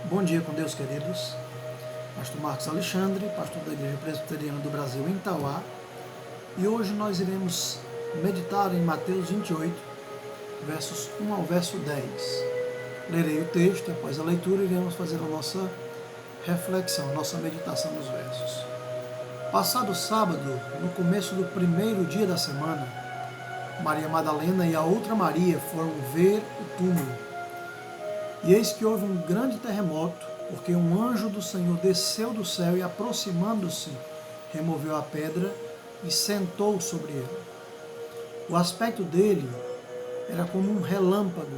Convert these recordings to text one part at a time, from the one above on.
Bom dia com Deus, queridos. Pastor Marcos Alexandre, pastor da Igreja Presbiteriana do Brasil em Tauá. E hoje nós iremos meditar em Mateus 28, versos 1 ao verso 10. Lerei o texto e após a leitura iremos fazer a nossa reflexão, a nossa meditação nos versos. Passado sábado, no começo do primeiro dia da semana, Maria Madalena e a outra Maria foram ver o túmulo. E eis que houve um grande terremoto, porque um anjo do Senhor desceu do céu e, aproximando-se, removeu a pedra e sentou sobre ela. O aspecto dele era como um relâmpago,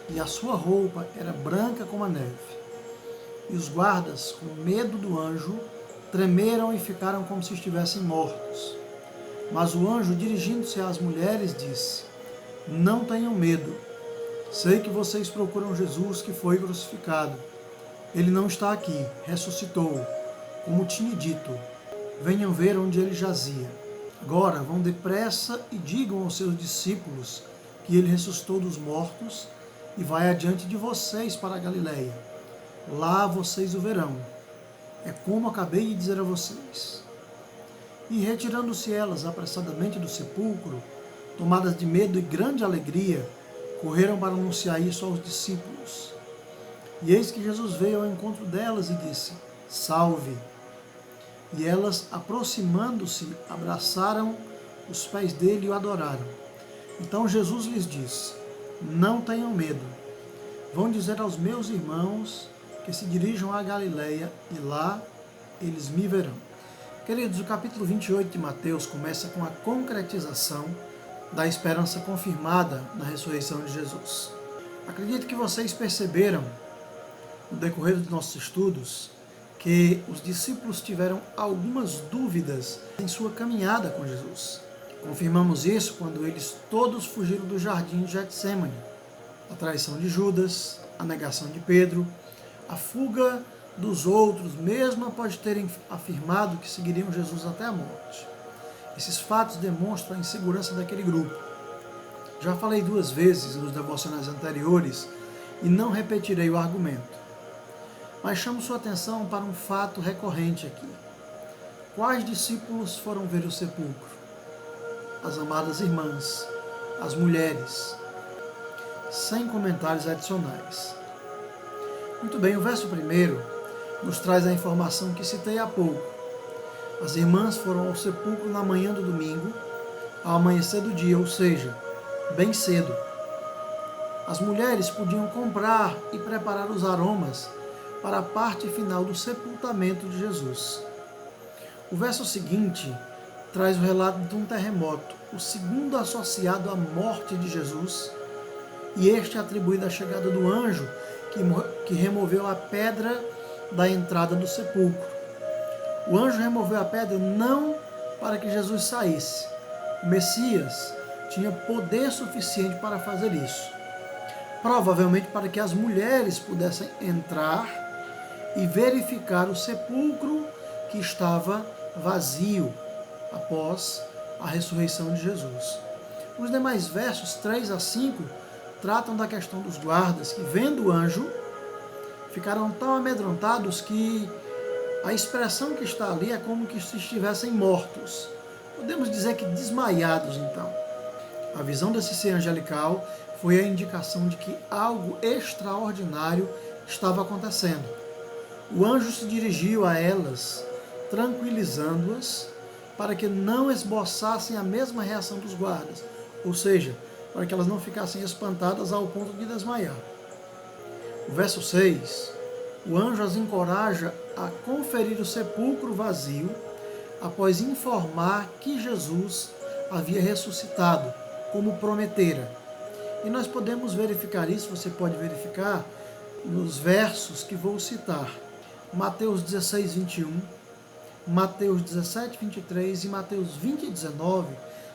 e a sua roupa era branca como a neve. E os guardas, com medo do anjo, tremeram e ficaram como se estivessem mortos. Mas o anjo, dirigindo-se às mulheres, disse: Não tenham medo. Sei que vocês procuram Jesus que foi crucificado. Ele não está aqui, ressuscitou, como tinha dito. Venham ver onde ele jazia. Agora vão depressa e digam aos seus discípulos que ele ressuscitou dos mortos e vai adiante de vocês para a Galileia. Lá vocês o verão. É como acabei de dizer a vocês. E retirando-se elas apressadamente do sepulcro, tomadas de medo e grande alegria, correram para anunciar isso aos discípulos. E eis que Jesus veio ao encontro delas e disse: Salve! E elas, aproximando-se, abraçaram os pés dele e o adoraram. Então Jesus lhes disse: Não tenham medo. Vão dizer aos meus irmãos que se dirijam à Galileia e lá eles me verão. Queridos, o capítulo 28 de Mateus começa com a concretização da esperança confirmada na ressurreição de Jesus. Acredito que vocês perceberam, no decorrer dos nossos estudos, que os discípulos tiveram algumas dúvidas em sua caminhada com Jesus. Confirmamos isso quando eles todos fugiram do jardim de Getsêmani. A traição de Judas, a negação de Pedro, a fuga dos outros, mesmo após terem afirmado que seguiriam Jesus até a morte. Esses fatos demonstram a insegurança daquele grupo. Já falei 2 vezes nos devocionais anteriores e não repetirei o argumento. Mas chamo sua atenção para um fato recorrente aqui. Quais discípulos foram ver o sepulcro? As amadas irmãs, as mulheres. Sem comentários adicionais. Muito bem, o verso 1 nos traz a informação que citei há pouco. As irmãs foram ao sepulcro na manhã do domingo, ao amanhecer do dia, ou seja, bem cedo. As mulheres podiam comprar e preparar os aromas para a parte final do sepultamento de Jesus. O verso seguinte traz o relato de um terremoto, o segundo associado à morte de Jesus, e este é atribuído à chegada do anjo que removeu a pedra da entrada do sepulcro. O anjo removeu a pedra não para que Jesus saísse. O Messias tinha poder suficiente para fazer isso. Provavelmente para que as mulheres pudessem entrar e verificar o sepulcro que estava vazio após a ressurreição de Jesus. Os demais versos 3 a 5 tratam da questão dos guardas que, vendo o anjo, ficaram tão amedrontados que a expressão que está ali é como que se estivessem mortos. Podemos dizer que desmaiados, então. A visão desse ser angelical foi a indicação de que algo extraordinário estava acontecendo. O anjo se dirigiu a elas, tranquilizando-as, para que não esboçassem a mesma reação dos guardas, ou seja, para que elas não ficassem espantadas ao ponto de desmaiar. O verso 6, o anjo as encoraja a conferir o sepulcro vazio após informar que Jesus havia ressuscitado, como prometera. E nós podemos verificar isso, você pode verificar nos versos que vou citar. Mateus 16, 21, Mateus 17, 23 e Mateus 20, 19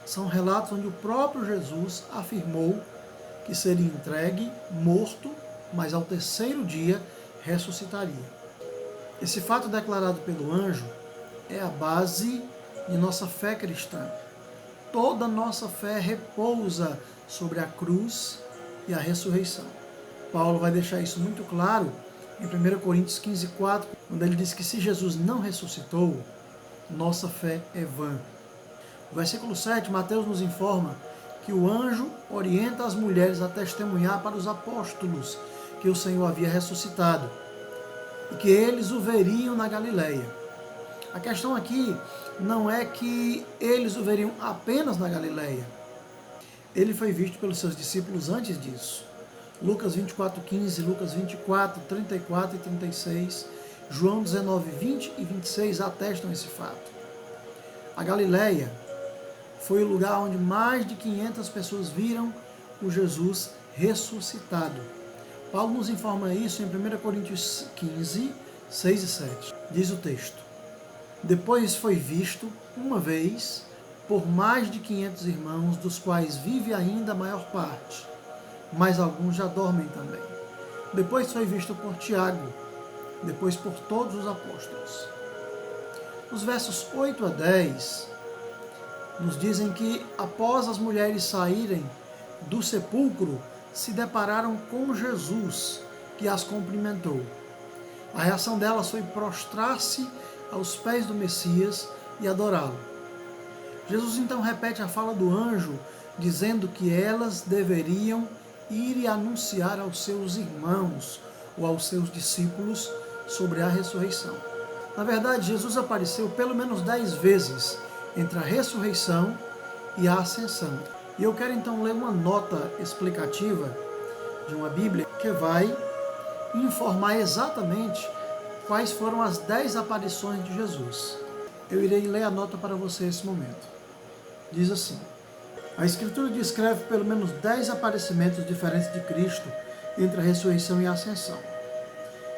são relatos onde o próprio Jesus afirmou que seria entregue, morto, mas ao terceiro dia ressuscitaria. Esse fato declarado pelo anjo é a base de nossa fé cristã. Toda nossa fé repousa sobre a cruz e a ressurreição. Paulo vai deixar isso muito claro em 1 Coríntios 15:4, quando ele diz que se Jesus não ressuscitou, nossa fé é vã. No versículo 7, Mateus nos informa que o anjo orienta as mulheres a testemunhar para os apóstolos que o Senhor havia ressuscitado e que eles o veriam na Galileia. A questão aqui não é que eles o veriam apenas na Galileia. Ele foi visto pelos seus discípulos antes disso. Lucas 24:15, Lucas 24, 34 e 36, João 19, 20 e 26 atestam esse fato. A Galileia foi o lugar onde mais de 500 pessoas viram o Jesus ressuscitado. Paulo nos informa isso em 1 Coríntios 15, 6 e 7. Diz o texto: depois foi visto, uma vez, por mais de 500 irmãos, dos quais vive ainda a maior parte, mas alguns já dormem também. Depois foi visto por Tiago, depois por todos os apóstolos. Os versos 8 a 10 nos dizem que, após as mulheres saírem do sepulcro, se depararam com Jesus, que as cumprimentou. A reação delas foi prostrar-se aos pés do Messias e adorá-lo. Jesus então repete a fala do anjo, dizendo que elas deveriam ir e anunciar aos seus irmãos ou aos seus discípulos sobre a ressurreição. Na verdade, Jesus apareceu pelo menos 10 vezes entre a ressurreição e a ascensão. E eu quero então ler uma nota explicativa de uma Bíblia que vai informar exatamente quais foram as 10 aparições de Jesus. Eu irei ler a nota para você nesse momento. Diz assim: a Escritura descreve pelo menos 10 aparecimentos diferentes de Cristo entre a ressurreição e a ascensão.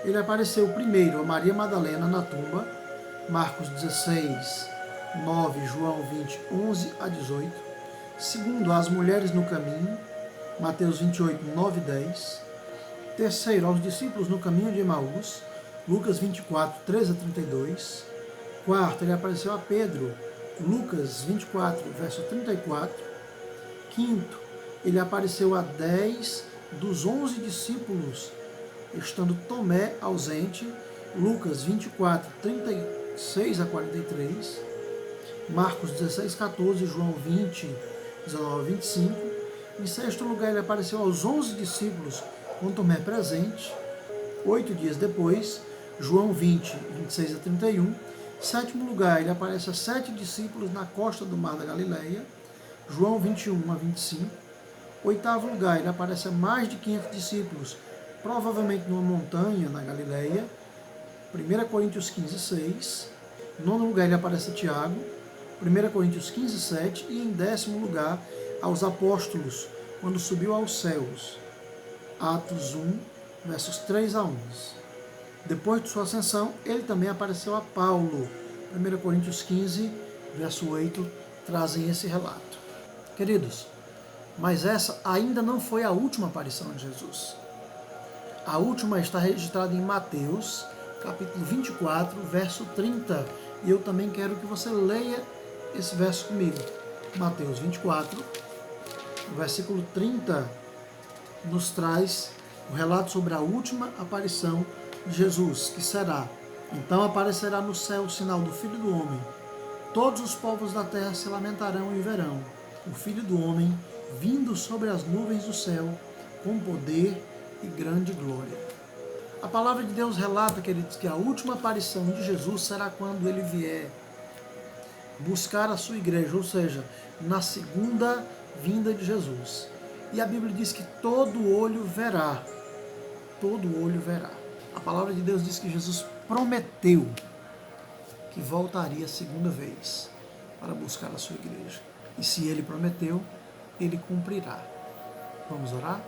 Ele apareceu primeiro a Maria Madalena na tumba, Marcos 16, 9, João 20, 11 a 18. Segundo, às mulheres no caminho, Mateus 28, 9 e 10. Terceiro, aos discípulos no caminho de Emaús, Lucas 24, 13 a 32. Quarto, ele apareceu a Pedro, Lucas 24, verso 34. Quinto, ele apareceu a 10 dos 11 discípulos, estando Tomé ausente, Lucas 24, 36 a 43. Marcos 16, 14, João 20, 19 a 25. Em sexto lugar, ele apareceu aos 11 discípulos, com Tomé presente, 8 dias depois, João 20, 26 a 31. Sétimo lugar, ele aparece a 7 discípulos na costa do mar da Galileia, João 21 a 25. Oitavo lugar, ele aparece a mais de 500 discípulos, provavelmente numa montanha na Galileia, 1 Coríntios 15, 6. Nono lugar, ele aparece a Tiago, 1 Coríntios 15, 7. E em 10º lugar, aos apóstolos, quando subiu aos céus, Atos 1, versos 3 a 11. Depois de sua ascensão, ele também apareceu a Paulo. 1 Coríntios 15, verso 8, trazem esse relato. Queridos, mas essa ainda não foi a última aparição de Jesus. A última está registrada em Mateus, capítulo 24, verso 30. E eu também quero que você leia esse verso comigo. Mateus 24, versículo 30, nos traz o relato sobre a última aparição de Jesus, que será: então aparecerá no céu o sinal do Filho do Homem. Todos os povos da terra se lamentarão e verão o Filho do Homem vindo sobre as nuvens do céu, com poder e grande glória. A palavra de Deus relata, queridos, que a última aparição de Jesus será quando ele vier buscar a sua igreja, ou seja, na segunda vinda de Jesus. E a Bíblia diz que todo olho verá. Todo olho verá. A palavra de Deus diz que Jesus prometeu que voltaria a segunda vez para buscar a sua igreja. E se ele prometeu, ele cumprirá. Vamos orar?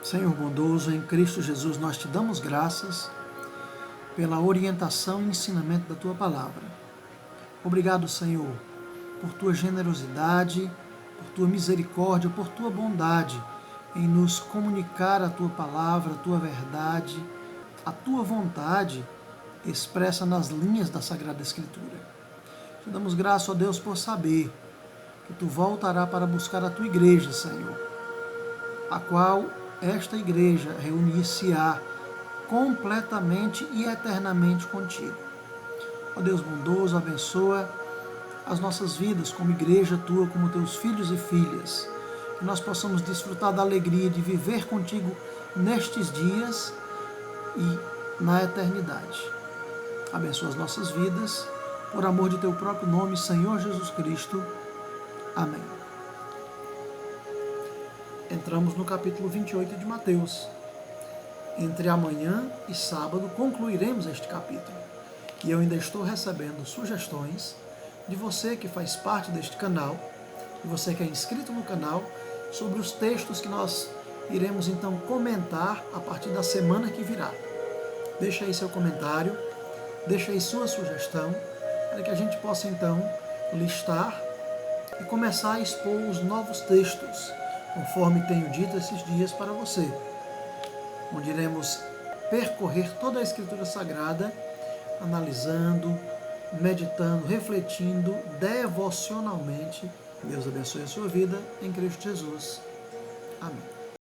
Senhor bondoso, em Cristo Jesus, nós te damos graças pela orientação e ensinamento da tua palavra. Obrigado, Senhor, por tua generosidade, por tua misericórdia, por tua bondade em nos comunicar a tua palavra, a tua verdade, a tua vontade expressa nas linhas da Sagrada Escritura. Te damos graça, ó Deus, por saber que tu voltará para buscar a tua igreja, Senhor, a qual esta igreja reunir-se-á completamente e eternamente contigo. Ó Deus bondoso, abençoa as nossas vidas como igreja tua, como teus filhos e filhas, que nós possamos desfrutar da alegria de viver contigo nestes dias e na eternidade. Abençoa as nossas vidas, por amor de teu próprio nome, Senhor Jesus Cristo. Amém. Entramos no capítulo 28 de Mateus. Entre amanhã e sábado concluiremos este capítulo. E eu ainda estou recebendo sugestões de você que faz parte deste canal, de você que é inscrito no canal, sobre os textos que nós iremos então comentar a partir da semana que virá. Deixa aí seu comentário, deixa aí sua sugestão, para que a gente possa então listar e começar a expor os novos textos, conforme tenho dito esses dias para você, onde iremos percorrer toda a Escritura Sagrada, analisando, meditando, refletindo devocionalmente. Deus abençoe a sua vida em Cristo Jesus. Amém.